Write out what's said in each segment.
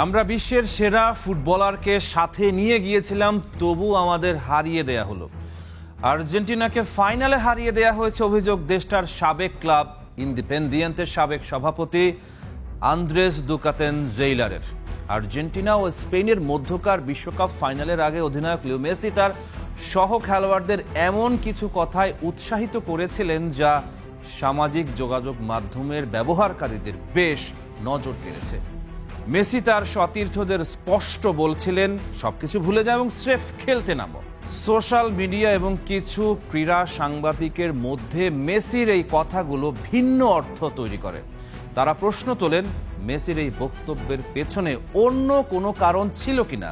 আমরা বিশ্বের সেরা ফুটবলারকে সাথে নিয়ে গিয়েছিলাম, তবু আমাদের হারিয়ে দেয়া হলো। আর্জেন্টিনাকে ফাইনালে হারিয়ে দেয়া হয়েছে অভিযোগ দেশটার সাবেক ক্লাব ইন্ডিপেন্দিয়েন্তের সাবেক সভাপতি আন্দ্রেস দুকাতেনজেইলারের। আর্জেন্টিনা ও স্পেনের মধ্যকার বিশ্বকাপ ফাইনালের আগে অধিনায়ক লিও মেসি তার সহ খেলোয়াড়দের এমন কিছু কথায় উৎসাহিত করেছিলেন যা সামাজিক যোগাযোগ মাধ্যমের ব্যবহারকারীদের বেশ নজর কেড়েছে। মেসি তার সতীর্থদের স্পষ্ট বলছিলেন, সবকিছু ভুলে যাও এবং স্রেফ খেলতে নামো। সোশ্যাল মিডিয়া এবং কিছু ক্রীড়া সাংবাদিকের মধ্যে মেসির এই কথাগুলো ভিন্ন অর্থ তৈরি করে। তারা প্রশ্ন তোলেন, মেসির এই বক্তব্যের পেছনে অন্য কোনো কারণ ছিল কিনা।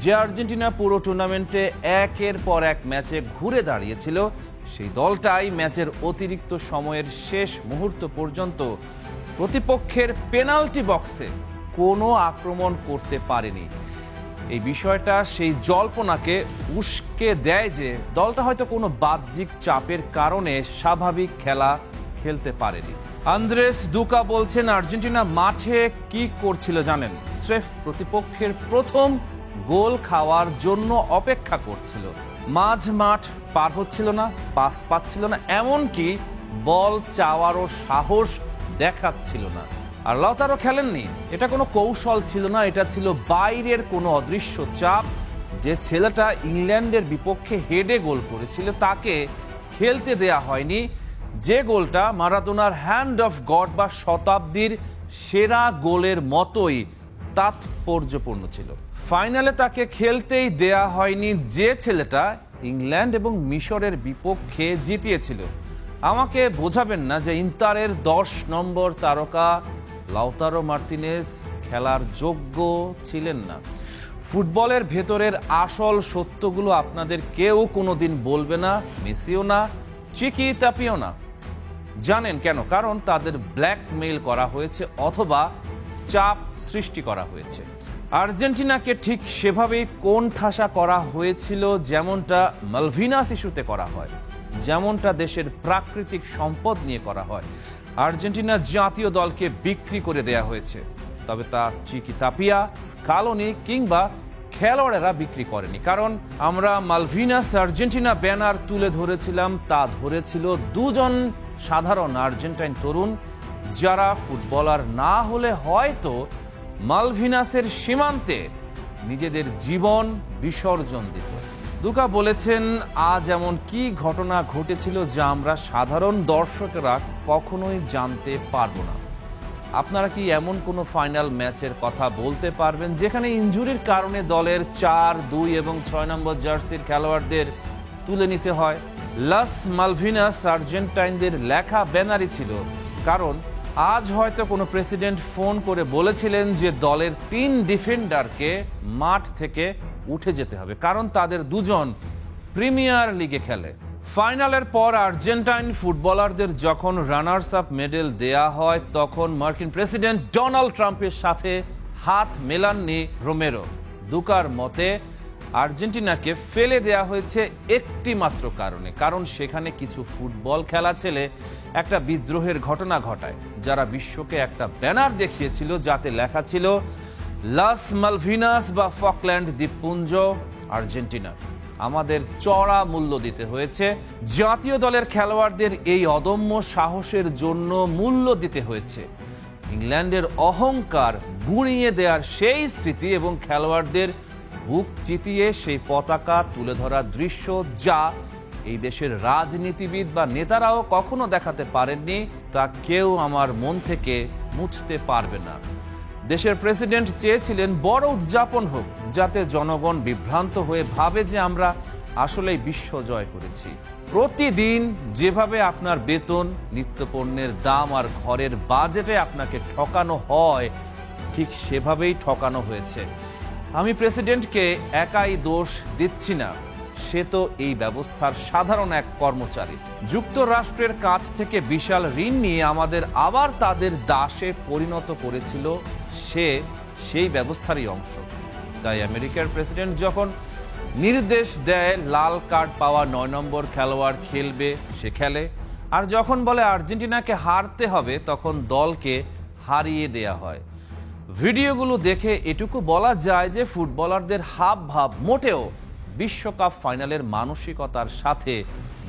যে আর্জেন্টিনা পুরো টুর্নামেন্টে একের পর এক ম্যাচে ঘুরে দাঁড়িয়েছিল, সেই দলটাই ম্যাচের অতিরিক্ত সময়ের শেষ মুহূর্ত পর্যন্ত প্রতিপক্ষের পেনাল্টি বক্সে কোনো আক্রমণ করতে পারেনি। এই বিষয়টা সেই জল্পনাকে উস্কে দেয় যে দলটা হয়তো কোনো বাহ্যিক চাপের কারণে স্বাভাবিক খেলা খেলতে পারেনি। আন্দ্রেস দুকা বলছেন, আর্জেন্টিনা মাঠে কি করছিল জানেন? স্রেফ প্রতিপক্ষের প্রথম গোল খাওয়ার জন্য অপেক্ষা করছিল। মাঝ মাঠ পার হচ্ছিল না, পাস পাচ্ছিল না, এমনকি বল চাওয়ারও সাহস দেখাচ্ছিল না। আর লাউতারো খেলেননি, এটা কোনো কৌশল ছিল না, এটা ছিল বাইরের কোনো অদৃশ্য চাপ। যে ছেলেটা ইংল্যান্ডের বিপক্ষে হেডে গোল করেছিল তাকে খেলতে দেয়া হয়নি, যে গোলটা মারাদোনার হ্যান্ড অফ গড বা শতাব্দীর সেরা গোলের মতোই তাৎপর্যপূর্ণ ছিল। ফাইনালে তাকে খেলতেই দেয়া হয়নি, যে ছেলেটা ইংল্যান্ড এবং মিশরের বিপক্ষে জিতিয়েছিল। আমাকে বোঝাবেন না যে ইন্টারের 10 নম্বর তারকা লাউতারো মার্তিনেজ খেলার যোগ্য ছিলেন না। ফুটবলের ভেতরের আসল সত্যগুলো আপনাদের কেউ কোনোদিন বলবে না, মেসিও না, চিকি তাপিও না। জানেন কেন? কারণ তাদের ব্ল্যাকমেইল করা হয়েছে অথবা চাপ সৃষ্টি করা হয়েছে। আর্জেন্টিনাকে ঠিক সেভাবেই কোণঠাসা করা হয়েছিল যেমনটা মালভিনাস ইস্যুতে করা হয়, যেমনটা দেশের প্রাকৃতিক সম্পদ নিয়ে করা হয়। আর্জেন্টিনা জাতীয় দলকে বিক্রি করে দেয়া হয়েছে, তবে তা চিকি তাপিয়া, স্কালোনি কিংবা খেলোয়াড়েরা বিক্রি করেনি। কারণ আমরা মালভিনাস আর্জেন্টিনা ব্যানার তুলে ধরেছিলাম, তা ধরেছিল দুজন সাধারণ আর্জেন্টাইন তরুণ, যারা ফুটবলার না হলে হয়তো মালভিনাসের সীমান্তে নিজেদের জীবন বিসর্জন দিত। দুকা বলেছেন, আজ এমন কি ঘটনা ঘটেছিল যা আমরা সাধারণ দর্শকেরা কখনোই জানতে পারবো না। আপনারা কি এমন কোনো ফাইনাল ম্যাচের কথা বলতে পারবেন যেখানে ইনজুরির কারণে দলের 4, 2 এবং 6 নম্বর জার্সির খেলোয়াড়দের তুলে নিতে হয়? লাস মালভিনাস আর্জেন্টাইনদের লেখা ব্যানারই ছিল, কারণ আজ হয়তো কোনো প্রেসিডেন্ট ফোন করে বলেছিলেন যে দলের 3 ডিফেন্ডারকে মাঠ থেকে উঠে যেতে হবে, কারণ তাদের দুজন প্রিমিয়ার লিগে খেলে। ফাইনালের পর আর্জেন্টাইন ফুটবলারদের যখন রানার্স আপ মেডেল দেয়া হয়, তখন মার্কিন প্রেসিডেন্ট ডোনাল্ড ট্রাম্পের সাথে হাত মেলাননি রোমেরো। দুকার মতে আর্জেন্টিনাকে ফেলে দেয়া হয়েছে একটি মাত্র কারণে, কারণ সেখানে কিছু ফুটবল খেলা ছেলে একটা বিদ্রোহের ঘটনা ঘটায়, যারা বিশ্বকে একটা ব্যানার দেখিয়েছিল যাতে লেখা ছিল লাস মালভিনাস বা ফকল্যান্ড দ্বীপপুঞ্জ আর্জেন্টিনার। আমাদের চড়া মূল্য দিতে হয়েছে। জাতীয় দলের খেলোয়াড়দের এই অদম্য সাহসের জন্য মূল্য দিতে হয়েছে ইংল্যান্ডের অহংকার গুঁড়িয়ে দেওয়ার সেই স্মৃতি এবং খেলোয়াড়দের বুক চিতিয়ে সেই পতাকা তুলে ধরার দৃশ্য, যা এই দেশের রাজনীতিবিদ বা নেতারাও কখনো দেখাতে পারেননি, তা কেউ আমার মন থেকে মুছতে পারবে না। দেশের প্রেসিডেন্ট চেয়েছিলেন বড় উদযাপন হোক, যাতে জনগণ বিভ্রান্ত হয়ে ভাবে যে আমরা আসলেই বিশ্ব জয় করেছি। প্রতিদিন যেভাবে আপনার বেতন, নিত্যপণ্যের দাম আর ঘরের বাজেটে আপনাকে ঠকানো হয়, ঠিক সেভাবেই ঠকানো হয়েছে। আমি প্রেসিডেন্টকে একাই দোষ দিচ্ছি না, সে তো এই ব্যবস্থার সাধারণ এক কর্মচারী। যুক্তরাষ্ট্রের কাছ থেকে বিশাল ঋণ নিয়ে আমাদের আবার তাদের দাসে পরিণত করেছিল, সে সেই ব্যবস্থারই অংশ। তাই আমেরিকার প্রেসিডেন্ট যখন নির্দেশ দেয় লাল কার্ড পাওয়া 9 নম্বর খেলোয়াড় খেলবে, সে খেলে। আর যখন বলে আর্জেন্টিনাকে হারতে হবে, তখন দলকে হারিয়ে দেয়া হয়। ভিডিওগুলো দেখে এটুকু বলা যায় যে ফুটবলারদের হাব ভাব মোটেও বিশ্বকাপ ফাইনালের মানসিকতার সাথে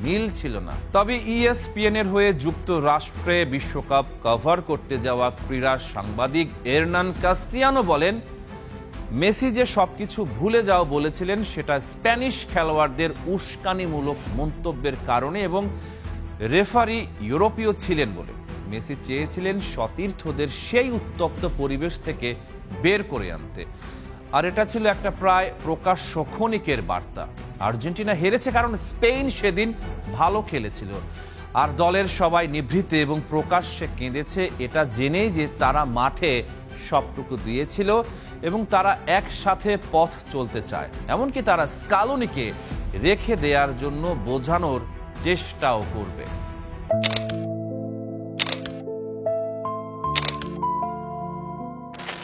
মিল ছিল না। তবে ESPN এর হয়ে যুক্তরাষ্ট্রে বিশ্বকাপ কভার করতে যাওয়া ক্রীড়া সাংবাদিক এরনান কাস্তিয়ানো বলেন, মেসি যে সবকিছু ভুলে যাও বলেছিলেন সেটা স্প্যানিশ খেলোয়াড়দের উস্কানিমূলক মন্তব্যের কারণে এবং রেফারি ইউরোপীয় ছিলেন বলে। মেসি চেয়েছিলেন সতীর্থদের সেই উত্তপ্ত পরিবেশ থেকে বের করে আনতে, আর এটা ছিল একটা প্রায় প্রকাশ্য ক্ষণিকের বার্তা। আর্জেন্টিনা হেরেছে কারণ স্পেন সেদিন ভালো খেলেছিল, আর দলের সবাই নিভৃতে এবং প্রকাশ্যে কেঁদেছে এটা জেনেই যে তারা মাঠে সবটুকু দিয়েছিল এবং তারা একসাথে পথ চলতে চায়। এমনকি তারা স্কালোনিকে রেখে দেওয়ার জন্য বোঝানোর চেষ্টাও করবে।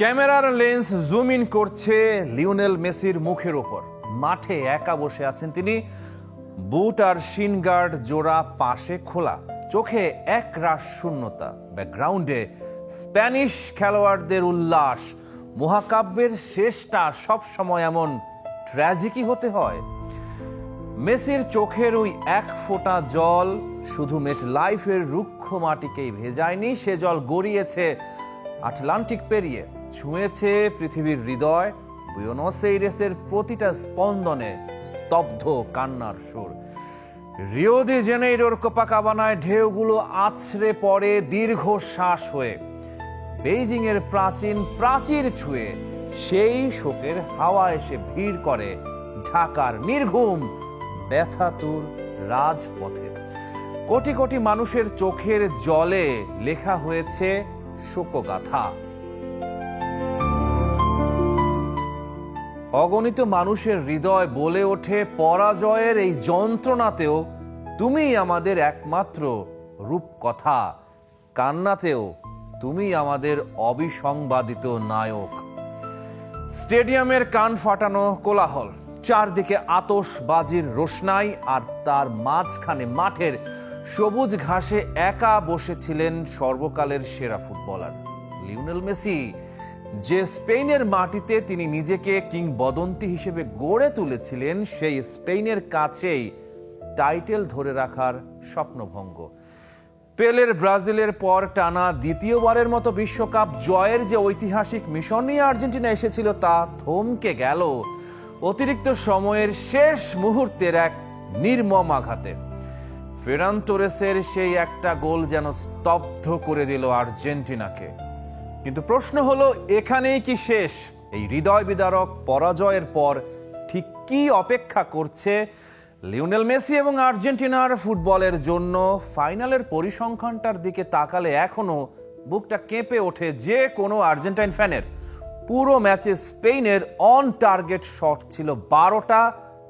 ক্যামেরার লেন্স জুম ইন করছে লিওনেল মেসির মুখের ওপর। মাঠে একা বসে আছেন তিনি, বুট আর শিন গার্ড জোড়া পাশে খোলা, চোখে এক রাশ শূন্যতা। ব্যাকগ্রাউন্ডে স্প্যানিশ খেলোয়াড়দের উল্লাস। মহাকাব্যের শেষটা সব সময় এমন ট্র্যাজিকই হতে হয়। মেসির চোখের ওই এক ফোঁটা জল শুধু মেট লাইফের রুক্ষ মাটিকেই ভেজায়নি, সে জল গড়িয়েছে আটলান্টিক পেরিয়ে, ছুঁয়েছে পৃথিবীর হৃদয়। বুয়েনোস এইরেসের প্রতিটা স্পন্দনে স্তব্ধ কান্নার সুর। রিও দে জেনেইরোর কোপাকাবানায় ঢেউগুলো আছড়ে পড়ে দীর্ঘ শ্বাস হয়ে। বেইজিং এর প্রাচীর ছুঁয়ে সেই শোকের হাওয়া এসে ভিড় করে ঢাকার নির্ঘুম ব্যথাতুর রাজপথে। কোটি কোটি মানুষের চোখের জলে লেখা হয়েছে শোকগাথা। অগণিত মানুষের হৃদয় বলে ওঠে পরাজয়ের এই যন্ত্রণাতেও তুমি আমাদের একমাত্র রূপকথা, কান্নাতেও তুমি আমাদের অবিসংবাদিত নায়ক। স্টেডিয়ামের কান ফাটানো কোলাহল, চারদিকে আতশবাজির রোশনাই, আর তার মাঝখানে মাঠের সবুজ ঘাসে একা বসেছিলেন সর্বকালের সেরা ফুটবলার লিওনেল মেসি, যে স্পেনের মাটিতে তিনি নিজেকে কিংবদন্তি হিসেবে গড়ে তুলেছিলেন, সেই স্পেনের কাছেই টাইটেল ধরে রাখার স্বপ্নভঙ্গ। পেলের ব্রাজিলের পর টানা দ্বিতীয়বারের মতো বিশ্বকাপ জয়ের যে ঐতিহাসিক মিশন নিয়ে আর্জেন্টিনা এসেছিল তা থমকে গেল অতিরিক্ত সময়ের শেষ মুহূর্তের এক নির্মম আঘাতে। ফেরান তোরেসের সেই একটা গোল যেন স্তব্ধ করে দিল আর্জেন্টিনাকে। কিন্তু প্রশ্ন হলো, এখানেই কি শেষ? এই হৃদয় বিদারক পরাজয়ের পর ঠিক কি অপেক্ষা করছে লিওনেল মেসি এবং আর্জেন্টিনার ফুটবলের জন্য? ফাইনালের পরিসংখ্যানটার দিকে তাকালে এখনো বুকটা কেঁপে ওঠে যে কোনো আর্জেন্টাইন ফ্যানের। পুরো ম্যাচে স্পেনের অন টার্গেট শট ছিল 12টা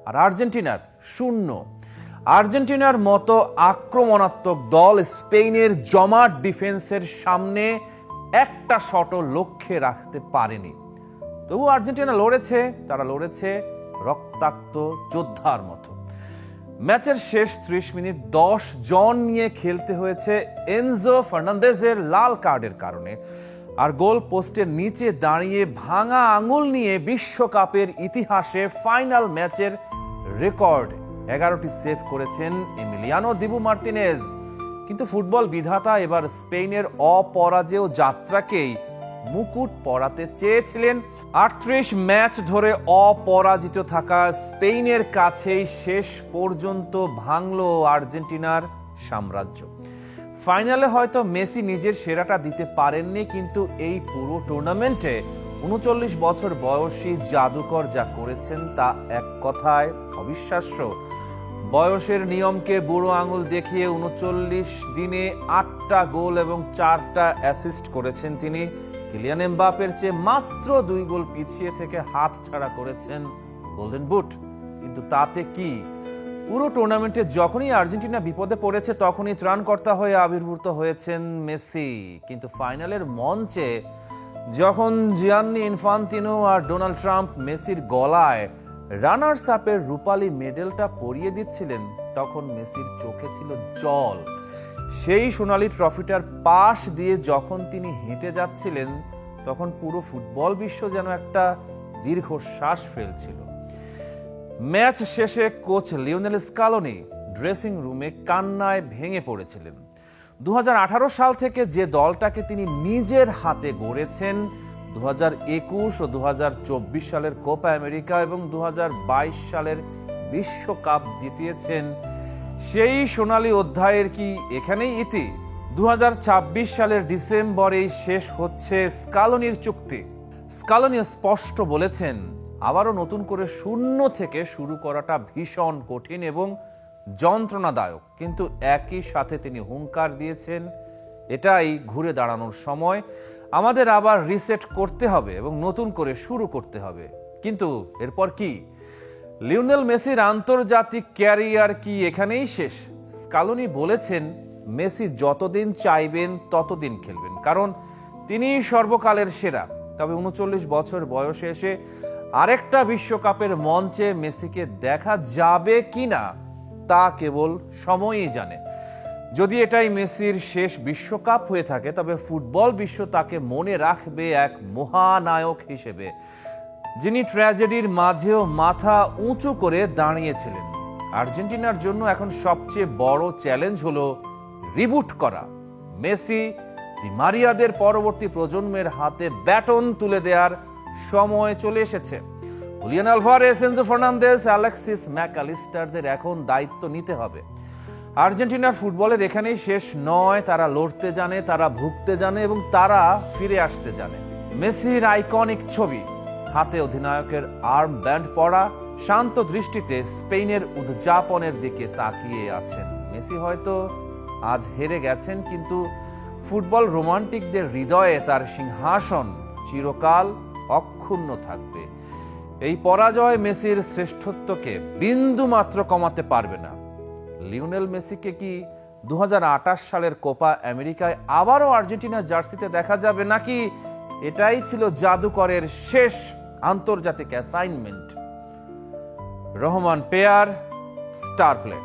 আর আর্জেন্টিনার 0। আর্জেন্টিনার মতো আক্রমণাত্মক দল স্পেনের জমাট ডিফেন্সের সামনে একটা শটও লক্ষ্যে রাখতে পারেনি। তবু আর্জেন্টিনা লড়েছে, তারা লড়েছে রক্তাক্ত যোদ্ধার মতো। ম্যাচের শেষ 30 মিনিট 10 জন নিয়ে খেলতে হয়েছে এনজো ফার্নান্দেজের লাল কার্ডের কারণে, আর গোল পোস্টের নিচে দাঁড়িয়ে ভাঙা আঙুল নিয়ে বিশ্বকাপের ইতিহাসে ফাইনাল ম্যাচের রেকর্ড 11টি সেভ করেছেন এমিলিয়ানো দিবু মার্তিনেজ। কিন্তু ফুটবল বিধাতা এবার স্পেনের অপরাজেয় যাত্রাকেই মুকুট পরাতে চেয়েছিলেন। 38 ম্যাচ ধরে অপরাজিত থাকা স্পেনের কাছেই শেষ পর্যন্ত ভাঙল আর্জেন্টিনার সাম্রাজ্য। ফাইনালে হয়তো মেসি নিজের সেরাটা দিতে পারেননি, কিন্তু এই পুরো টুর্নামেন্টে 39 বছর বয়সী জাদুকর যা করেছেন তা এক কথায় অবিশ্বাস্য। বয়সের নিয়মকে বুড়ো আঙুল দেখিয়ে 39 দিনে 8টা গোল এবং 4টা অ্যাসিস্ট করেছেন তিনি। কিলিয়ান এমবাপের চেয়ে মাত্র 2 গোল পিছিয়ে থেকে হাত ছাড়া করেছেন গোল্ডেন বুট। কিন্তু তাতে কি? পুরো টুর্নামেন্টে যখনই আর্জেন্টিনা বিপদে পড়েছে তখনই ত্রাণকর্তা হয়ে আবির্ভূত হয়েছেন মেসি। কিন্তু ফাইনালের মঞ্চে যখন জিয়ান্নি ইনফান্তিনো আর ডোনাল্ড ট্রাম্প মেসির গলায় রানার্স আপের রূপালী মেডেলটা পরিয়ে দিচ্ছিলেন, তখন মেসির চোখে ছিল জল। সেই সোনালী ট্রফিটার পাশ দিয়ে যখন তিনি হেঁটে যাচ্ছিলেন তখন পুরো ফুটবল বিশ্ব যেন একটা দীর্ঘশ্বাস ফেলছিল। ম্যাচ শেষে কোচ লিওনেল স্কালোনি ড্রেসিং রুমে কান্নায় ভেঙে পড়েছিলেন। 2018 সাল থেকে যে দলটাকে তিনি নিজের হাতে গড়েছেন, 2021 ও 2024 সালের কোপা আমেরিকা এবং 2022 সালের বিশ্বকাপ জিতিয়েছেন, সেই সোনালী অধ্যায়ের কি এখানেই ইতি? 2026 সালের ডিসেম্বরেই শেষ হচ্ছে স্কালোনির চুক্তি। স্কালোনি স্পষ্ট বলেছেন, আবারও নতুন করে শূন্য থেকে শুরু করাটা ভীষণ কঠিন এবং যন্ত্রণাদায়ক, কিন্তু একই সাথে তিনি হুঙ্কার দিয়েছেন, এটাই ঘুরে দাঁড়ানোর সময়, আমাদের আবার রিসেট করতে হবে এবং নতুন করে শুরু করতে হবে। কিন্তু এরপর কি? লিওনেল মেসির আন্তর্জাতিক ক্যারিয়ার কি এখানেই শেষ? স্কালোনি বলেছেন, মেসি যতদিন চাইবেন ততদিন খেলবেন, কারণ তিনি সর্বকালের সেরা। তবে 39 বছর বয়সে এসে আরেকটা বিশ্বকাপের মঞ্চে মেসিকে দেখা যাবে কিনা তা কেবল সময়ই জানে। যদি এটাই মেসির শেষ বিশ্বকাপ হয়ে থাকে, তবে ফুটবল বিশ্ব তাকে মনে রাখবে এক মহানায়ক হিসেবে, যিনি ট্র্যাজেডির মাঝেও মাথা উঁচু করে দাঁড়িয়েছিলেন। আর্জেন্টিনার জন্য এখন সবচেয়ে বড় চ্যালেঞ্জ হলো রিবুট করা। মেসি, দি মারিয়াদের পরবর্তী প্রজন্মের হাতে ব্যাটন তুলে দেওয়ার সময় চলে এসেছে। Julian Alvarez, Enzo Fernandez, Alexis ম্যাকঅ্যালিস্টারদের এখন দায়িত্ব নিতে হবে। আর্জেন্টিনার ফুটবলের এখানেই শেষ নয়। তারা লড়তে জানে, তারা ভুগতে জানে এবং তারা ফিরে আসতে জানে। মেসির আইকনিক ছবি, হাতে অধিনায়কের আর্ম ব্যান্ড পরা, শান্ত দৃষ্টিতে স্পেনের উদযাপনের দিকে তাকিয়ে আছেন। মেসি হয়তো আজ হেরে গেছেন, কিন্তু ফুটবল রোমান্টিকদের হৃদয়ে তার সিংহাসন চিরকাল অক্ষুণ্ণ থাকবে। এই পরাজয় মেসির শ্রেষ্ঠত্বকে বিন্দু মাত্র কমাতে পারবে না। লিওনেল মেসিকে কি 2028 সালের কোপা আমেরিকায় আবারও আর্জেন্টিনার জার্সিতে দেখা যাবে, নাকি এটাই ছিল জাদুকরের শেষ আন্তর্জাতিক assignment? Rahman pair, star play.